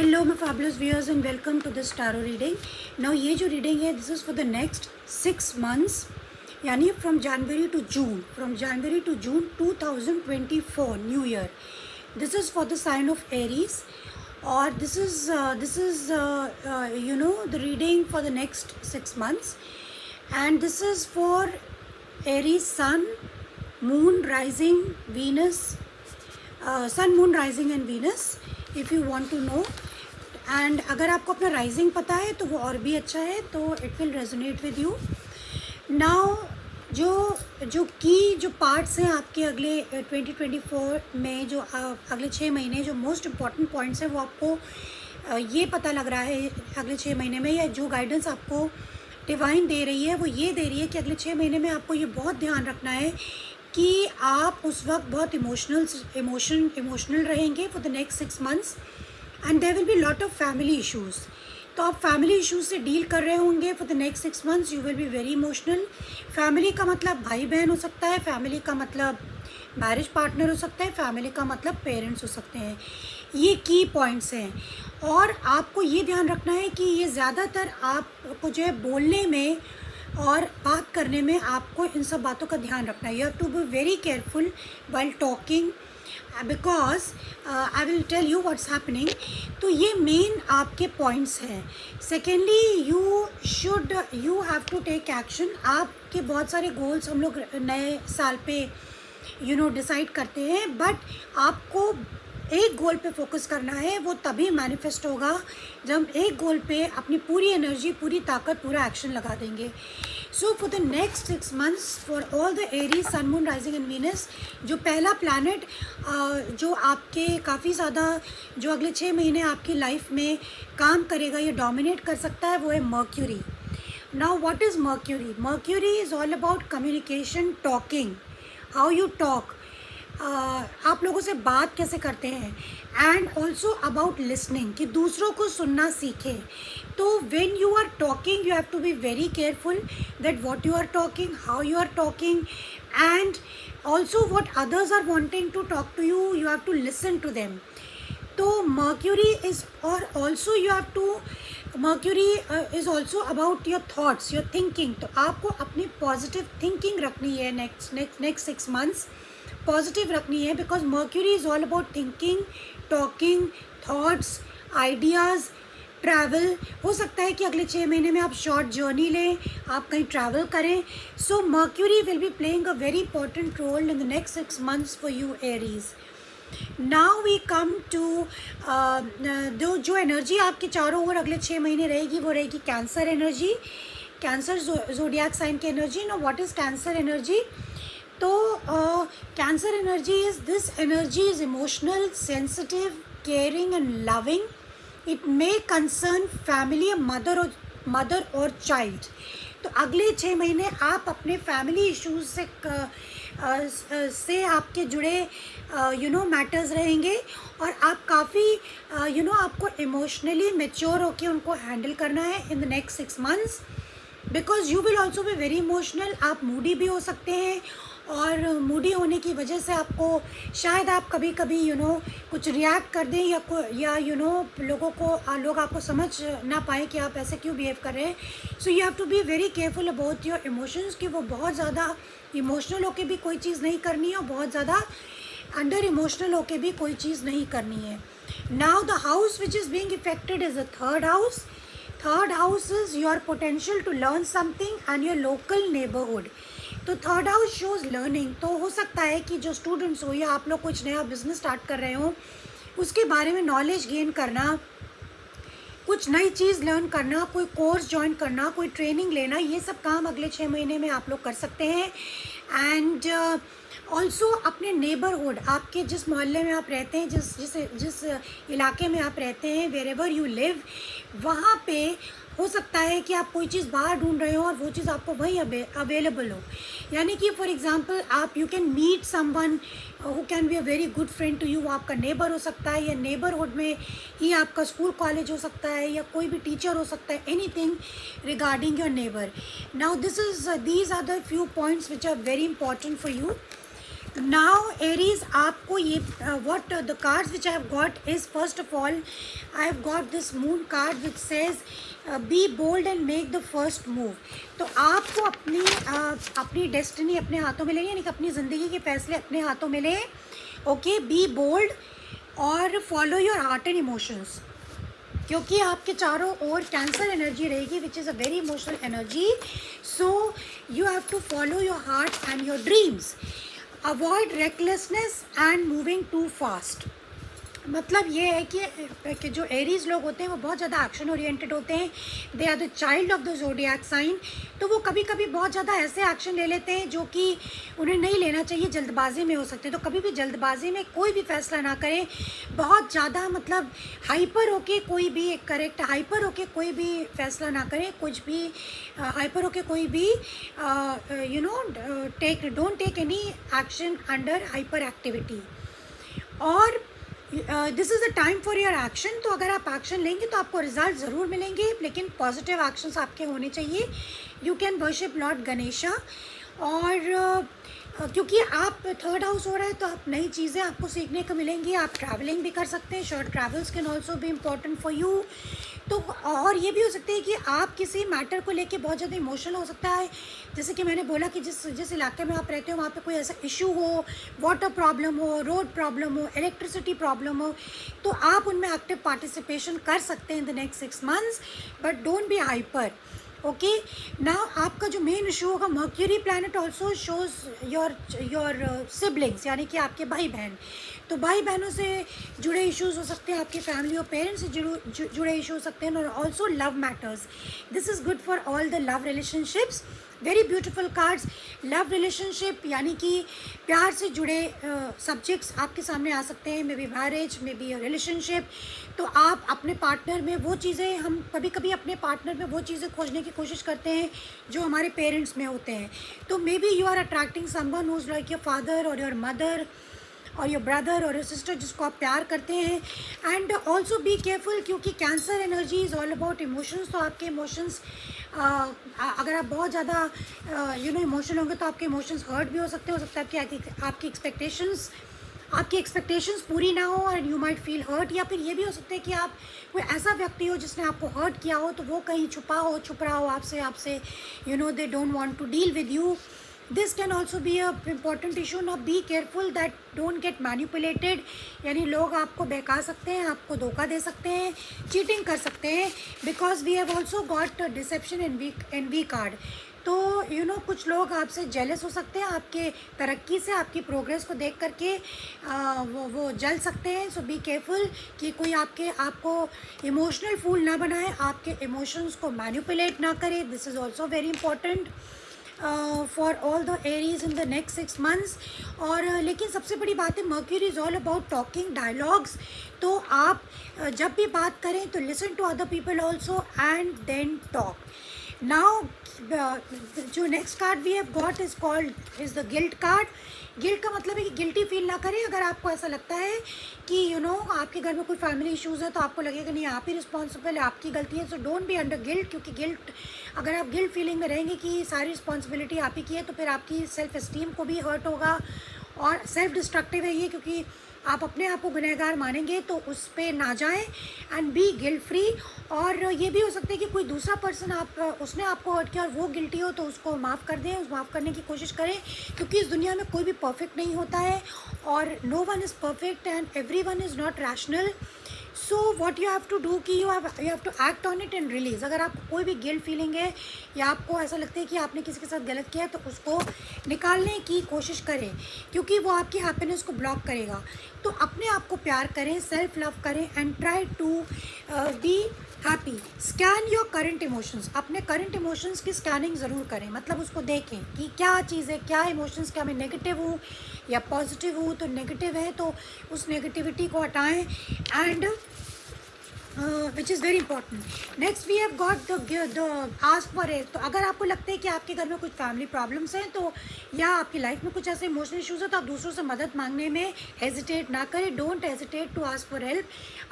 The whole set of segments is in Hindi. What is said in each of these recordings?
Hello my fabulous viewers and welcome to this tarot reading. Now ये जो reading है this is for the next 6 months यानी from January to June 2024 New Year. This is for the sign of Aries और this is the reading for the next 6 months and this is for Aries Sun, Moon, Rising, Venus, Sun, Moon, Rising and Venus. If you want to know and अगर आपको अपना राइजिंग पता है तो वो और भी अच्छा है, तो it will resonate with you. Now जो पार्ट्स हैं आपके अगले 2024 में, जो अगले 6 महीने जो मोस्ट इम्पॉर्टेंट पॉइंट्स हैं वो आपको ये पता लग रहा है अगले 6 महीने में, या जो गाइडेंस आपको डिवाइन दे रही है वो ये दे रही है कि अगले 6 महीने में आपको ये बहुत ध्यान रखना है कि आप उस वक्त बहुत इमोशनल रहेंगे for the next 6 months and there will be lot of family issues. तो आप फैमिली इश्यूज़ से डील कर रहे होंगे for the next 6 months. You will be very emotional. Family का मतलब भाई बहन हो सकता है, फैमिली का मतलब मैरिज पार्टनर हो सकता है, फैमिली का मतलब पेरेंट्स हो सकते हैं. ये की पॉइंट्स हैं और आपको ये ध्यान रखना है कि ये ज़्यादातर आपको जो है बोलने में और बात करने में आपको इन सब बातों का ध्यान रखना है. You have to be very careful while talking because I will tell you what's happening. तो ये मेन आपके पॉइंट्स हैं. Secondly you have to take action. आपके बहुत सारे गोल्स हम लोग नए साल पे डिसाइड करते हैं, बट आपको एक गोल पे फोकस करना है. वो तभी मैनिफेस्ट होगा जब हम एक गोल पे अपनी पूरी एनर्जी, पूरी ताकत, पूरा एक्शन लगा देंगे. So for the next 6 months for all the Aries, Sun, Moon, rising and Venus, जो पहला प्लैनेट जो आपके काफ़ी ज़्यादा जो अगले 6 महीने आपकी लाइफ में काम करेगा, ये डोमिनेट कर सकता है, वो है mercury. Now what is mercury? Mercury is all about communication, talking, how you talk, आप लोगों से बात कैसे करते हैं, एंड ऑल्सो अबाउट लिसनिंग, कि दूसरों को सुनना सीखें. तो when you are talking you have to be very careful that what you are talking, how you are talking, and also what others are wanting to talk to you, you have to listen to them. तो मर्क्यूरी इज़ और also you have to Mercury is also about your thoughts, your thinking. तो आपको अपनी पॉजिटिव थिंकिंग रखनी है नेक्स्ट 6 मंथ्स. पॉजिटिव रखनी है because mercury is all about thinking, talking, thoughts, ideas, travel. हो सकता है कि अगले 6 महीने में आप शॉर्ट जर्नी लें, आप कहीं ट्रैवल करें. So Mercury will be playing a very important role in the next 6 months for you Aries. Now we come to जो एनर्जी आपके चारों ओर अगले 6 महीने रहेगी वो रहेगी Cancer energy, Cancer zodiac sign की energy. Know what is Cancer energy? तो Cancer energy is this energy is emotional, sensitive, caring and loving. It may concern family, mother और चाइल्ड. तो अगले 6 महीने आप अपने फैमिली इश्यूज से आपके जुड़े मैटर्स रहेंगे और आप काफ़ी आपको इमोशनली मेच्योर होकर उनको हैंडल करना है इन the next 6 months because you will also be very emotional. आप मूडी भी हो सकते हैं और मूडी होने की वजह से आपको शायद आप कभी कुछ रिएक्ट कर दें या लोग आपको समझ ना पाए कि आप ऐसे क्यों बिहेव कर रहे हैं. So you have to be very careful about your emotions कि वो बहुत ज़्यादा इमोशनल होके भी कोई चीज़ नहीं करनी है और बहुत ज़्यादा अंडर इमोशनल होके भी कोई चीज़ नहीं करनी है. Now the house which is being affected is the third house. Third house is your potential to learn something and your local neighbourhood. तो थर्ड हाउस शोज़ लर्निंग. तो हो सकता है कि जो स्टूडेंट्स हो या आप लोग कुछ नया बिजनेस स्टार्ट कर रहे हो उसके बारे में नॉलेज गेन करना, कुछ नई चीज़ लर्न करना, कोई कोर्स ज्वाइन करना, कोई ट्रेनिंग लेना, ये सब काम अगले 6 महीने में आप लोग कर सकते हैं. एंड ऑल्सो अपने नेबरहुड, आपके जिस मोहल्ले में आप रहते हैं, जिस इलाके में आप रहते हैं, वेर एवर यू लिव, वहाँ पे हो सकता है कि आप कोई चीज़ बाहर ढूंढ रहे हो और वो चीज़ आपको वहीं अवेलेबल हो. यानी कि फॉर एग्जांपल आप you can meet someone who can be a very good friend to you. वो आपका नेबर हो सकता है या नेबरहुड में ही आपका स्कूल कॉलेज हो सकता है या कोई भी टीचर हो सकता है. Anything regarding your neighbour. Now these are the few points which are very important for you. Now Aries, आपको ये what the cards which I have got is, first of all I have got this moon card which says be bold and make the first move. तो आपको अपनी डेस्टिनी अपने हाथों में लेनी, यानी कि अपनी ज़िंदगी के फैसले अपने हाथों में लें। ओके, बी बोल्ड और follow your heart and emotions, क्योंकि आपके चारों ओर कैंसर एनर्जी रहेगी which is a very emotional energy. So you have to follow your heart and your dreams. Avoid recklessness and moving too fast. मतलब ये है कि जो एरीज लोग होते हैं वो बहुत ज़्यादा एक्शन ओरिएंटेड होते हैं, they are the child of the zodiac sign. तो वो कभी कभी बहुत ज़्यादा ऐसे एक्शन ले लेते हैं जो कि उन्हें नहीं लेना चाहिए, जल्दबाजी में हो सकते हैं। तो कभी भी जल्दबाजी में कोई भी फैसला ना करें, बहुत ज़्यादा मतलब हाइपर होके कोई भी हाइपर होके कोई भी फैसला ना करें, कुछ भी हाइपर होके कोई भी don't take any action under hyperactivity. और this is the time for your action. तो अगर आप एक्शन लेंगे तो आपको रिजल्ट ज़रूर मिलेंगे, लेकिन पॉजिटिव एक्शंस आपके होने चाहिए। You can worship Lord Ganesha. और क्योंकि आप थर्ड हाउस हो रहा है तो आप नई चीज़ें आपको सीखने को मिलेंगी। आप ट्रैवलिंग भी कर सकते हैं, शॉर्ट ट्रैवल्स कैन ऑल्सो भी इम्पॉर्टेंट फॉर यू। तो और ये भी हो सकता है कि आप किसी मैटर को लेके बहुत ज़्यादा इमोशनल हो सकता है। जैसे कि मैंने बोला कि जिस इलाके में आप रहते हो वहाँ पे कोई ऐसा इशू हो, वाटर प्रॉब्लम हो, रोड प्रॉब्लम हो, इलेक्ट्रिसिटी प्रॉब्लम हो, तो आप उनमें एक्टिव पार्टिसिपेशन कर सकते हैं इन the next 6 months, but don't be hyper. Okay, ना आपका जो मेन इशू होगा, mercury planet also shows your siblings, यानी कि आपके भाई बहन। तो भाई बहनों से जुड़े इश्यूज हो सकते हैं, आपकी फैमिली और पेरेंट्स से जुड़े इशू हो सकते हैं। और also love matters, this is good for all the love relationships. Very beautiful cards. Love relationship यानी कि प्यार से जुड़े सब्जेक्ट्स आपके सामने आ सकते हैं, may be marriage, may be relationship. तो आप अपने पार्टनर में वो चीज़ें, हम कभी कभी अपने पार्टनर में वो चीज़ें खोजने की कोशिश करते हैं जो हमारे पेरेंट्स में होते हैं। तो may be you are attracting someone who is like your father और योर मदर और योर ब्रदर और योर सिस्टर, जिसको आप प्यार करते हैं। एंड ऑल्सो बी केयरफुल, क्योंकि cancer energy is all about emotions. तो आपके इमोशंस, अगर आप बहुत ज़्यादा इमोशनल होंगे तो आपके इमोशंस हर्ट भी हो सकते हैं। कि आपकी एक्सपेक्टेशंस पूरी ना हो और यू माइट फील हर्ट। या फिर ये भी हो सकता है कि आप कोई ऐसा व्यक्ति हो जिसने आपको हर्ट किया हो, तो वो कहीं छुप रहा हो आपसे they don't want to deal with you. This can also be a important issue. ना be careful that don't get manipulated, यानी लोग आपको बहका सकते हैं, आपको धोखा दे सकते हैं, चीटिंग कर सकते हैं। Because we have also got deception and we card. तो कुछ लोग आपसे जेलस हो सकते हैं, आपके तरक्की से, आपकी प्रोग्रेस को देख करके वो जल सकते हैं। सो बी केयरफुल कि कोई आपको इमोशनल फूल ना बनाए, आपके इमोशंस को मैनिपुलेट ना करे। This is also very important for all the Aries in the next 6 months। और लेकिन सबसे बड़ी बात है, Mercury is all about talking, dialogues. तो आप जब भी बात करें तो listen to other people also and then talk. Now जो next card we have got is the guilt card. Guilt का मतलब है कि गिल्टी फील ना करें। अगर आपको ऐसा लगता है कि आपके घर में कोई फैमिली इश्यूज़ है तो आपको लगेगा नहीं आप ही रिस्पॉन्सिबल है, आपकी गलती है। So don't be under guilt, क्योंकि अगर आप गिल्ट फीलिंग में रहेंगे कि सारी रिस्पॉन्सिबिलिटी आप ही की है, तो फिर आपकी सेल्फ एस्टीम को भी हर्ट होगा और सेल्फ डिस्ट्रक्टिव है ये, क्योंकि आप अपने आप को गुनहगार मानेंगे। तो उस पर ना जाएं एंड बी गिल्ट फ्री। और ये भी हो सकता है कि कोई दूसरा पर्सन उसने आपको हर्ट किया और वो गिल्टी हो, तो उसको माफ़ कर दें, माफ़ करने की कोशिश करें। क्योंकि इस दुनिया में कोई भी परफेक्ट नहीं होता है और no one is perfect and everyone is not rational. So what you have to do कि you have to act on it and release. अगर आपको कोई भी गिल्ट फीलिंग है या आपको ऐसा लगता है कि आपने किसी के साथ गलत किया है, तो उसको निकालने की कोशिश करें, क्योंकि वो आपकी हैप्पीनेस को ब्लॉक करेगा। तो अपने आप को प्यार करें, सेल्फ लव करें and try to be happy. Scan your current emotions. अपने करंट इमोशंस की स्कैनिंग ज़रूर करें, मतलब उसको देखें कि क्या चीज़ है, क्या इमोशंस, क्या मैं नेगेटिव हूँ या पॉजिटिव हूँ। तो नेगेटिव है तो उस नेगेटिविटी को हटाएं and which is very important. Next we have got the ask for help. तो अगर आपको लगता है कि आपके घर में कुछ फैमिली प्रॉब्लम्स हैं तो या आपकी लाइफ में कुछ ऐसे इमोशनल इश्यूज हो तो आप दूसरों से मदद मांगने में हेजिटेट ना करें. Don't hesitate to ask for help.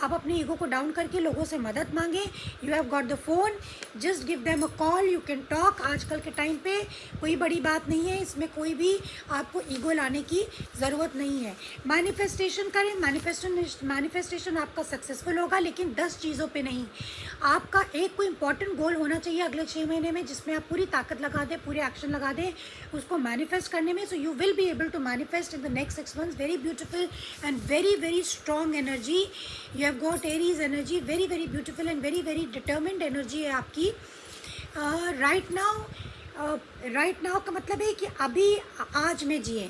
आप अपने ईगो को डाउन करके लोगों से मदद मांगें. You have got the phone, just give them a call, you can talk. आजकल के टाइम पे कोई बड़ी बात नहीं है, इसमें कोई भी आपको ईगो लाने की ज़रूरत नहीं है. मैनिफेस्टेशन करें. मैनिफेस्टेशन आपका सक्सेसफुल होगा, लेकिन 10 चीज़ों पे नहीं. आपका एक कोई इंपॉर्टेंट गोल होना चाहिए अगले 6 महीने में जिसमें आप पूरी ताकत लगा दें, पूरे एक्शन लगा दें उसको मैनिफेस्ट करने में. So you will be able to manifest in the next 6 months. Very beautiful and very very strong energy. You have got Aries energy. Very very beautiful and very very determined energy है आपकी. राइट नाउ का मतलब है कि अभी आज में जिए.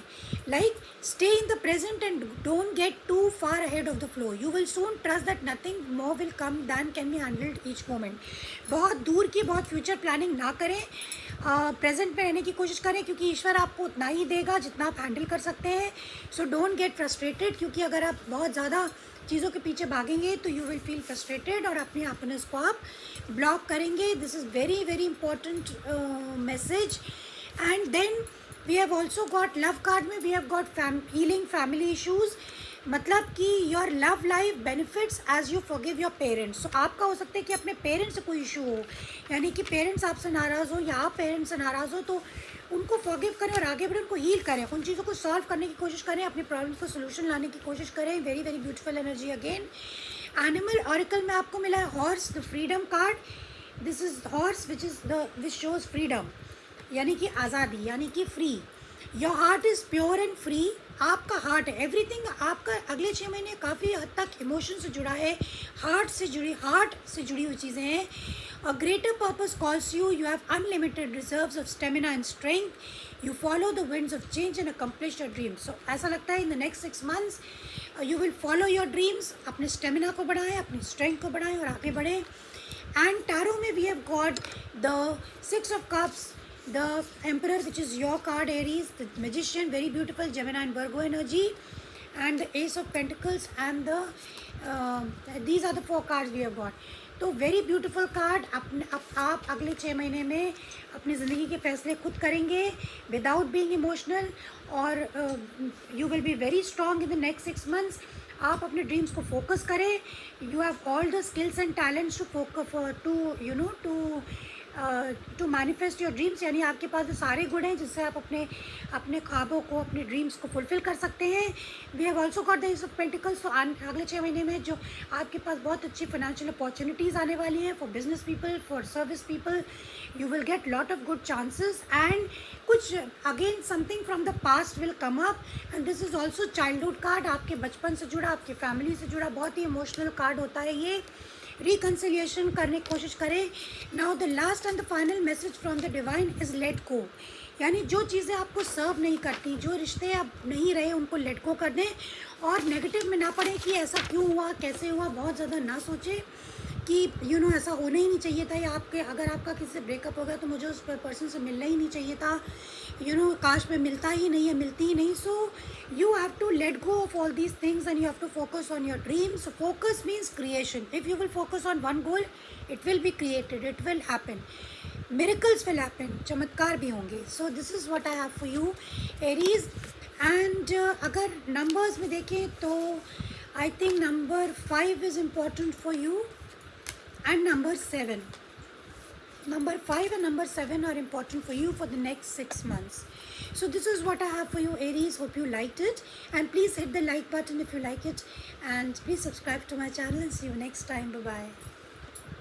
Like stay in the present and don't get too far ahead of the flow. You will soon trust that nothing more will come than can be handled each moment. बहुत दूर की बहुत फ्यूचर प्लानिंग ना करें. प्रेजेंट में रहने की कोशिश करें क्योंकि ईश्वर आपको उतना ही देगा जितना आप हैंडल कर सकते हैं. सो डोंट गेट फ्रस्ट्रेटेड, क्योंकि अगर आप बहुत ज़्यादा चीज़ों के पीछे भागेंगे तो यू विल फील फ्रस्ट्रेटेड और अपनी हैप्पीनेस को आप ब्लॉक करेंगे. This is very very important message. And then we have also got love card में we have got healing family issues. मतलब कि your love life benefits as you forgive your parents. तो आपका हो सकता है कि अपने पेरेंट्स से कोई इशू हो, यानी कि पेरेंट्स आपसे नाराज़ हो या आप पेरेंट्स से नाराज़ हो, तो उनको फॉरगिव करें और आगे बढ़ें, उनको हील करें, उन चीज़ों को सॉल्व करने की कोशिश करें, अपनी प्रॉब्लम्स को सोल्यूशन लाने की कोशिश करें. Very very beautiful energy again. Animal oracle में आपको मिला है horse, the freedom card. This is horse which shows freedom, यानी कि आज़ादी, यानी कि free. Your heart is pure and free. आपका हार्ट है एवरीथिंग. आपका अगले 6 महीने काफ़ी हद तक इमोशन से जुड़ा है, हार्ट से जुड़ी हुई चीज़ें हैं. A greater purpose calls you. You have unlimited reserves of stamina and strength. You follow the winds of change and accomplish your dreams. So ऐसा लगता है in the next 6 months you will follow your dreams. अपने स्टेमिना को बढ़ाएं, अपनी स्ट्रेंथ को बढ़ाएं और आगे बढ़ें. एंड टैरो में we have got the 6 of cups, the emperor which is your card, Aries, the magician, very beautiful, Gemini and Virgo energy, and the ace of pentacles and the these are the 4 cards we have got. तो वेरी ब्यूटीफुल कार्ड. आप अगले 6 महीने में अपनी ज़िंदगी के फैसले खुद करेंगे विदाउट बीइंग इमोशनल, और you will be very strong in the next 6 months. आप अपने ड्रीम्स को फोकस करें. You have all the skills and talents to manifest your dreams. यानी आपके पास वो सारे गुण हैं जिससे आप अपने ख्वाबों को, अपने ड्रीम्स को फुलफिल कर सकते हैं. We have also got the ace of pentacles. तो अगले 6 महीने में जो आपके पास बहुत अच्छी फाइनेंशियल अपॉर्चुनिटीज़ आने वाली हैं for business people, for service people. You will get lot of good chances and कुछ again something from the past will come up. And this is also childhood card. आपके बचपन से जुड़ा, आपकी फैमिली से जुड़ा बहुत ही इमोशनल कार्ड होता है ये. रिकन्सिलिएशन करने की कोशिश करें. Now the last and the final message from the divine is let go. यानी जो चीज़ें आपको सर्व नहीं करती, जो रिश्ते आप नहीं रहे, उनको लेट गो कर दें और नेगेटिव में ना पड़े कि ऐसा क्यों हुआ, कैसे हुआ. बहुत ज़्यादा ना सोचें कि ऐसा होना ही नहीं चाहिए था, या अगर आपका किसी से ब्रेकअप हो गया तो मुझे उस पर्सन से मिलना ही नहीं चाहिए था, काश में मिलता ही नहीं है, मिलती ही नहीं. सो you have to let go of all these things and you have to focus on your dreams. So focus means creation. If you will focus on one goal, it will be created, it will happen, miracles will happen, चमत्कार भी होंगे. So this is what I have for you, Aries. And अगर numbers में देखें तो I think number 5 is important for you and number 7. Number 5 and number 7 are important for you for the next 6 months. So this is what I have for you, Aries. Hope you liked it, and please hit the like button if you like it, and please subscribe to my channel and see you next time. Bye bye.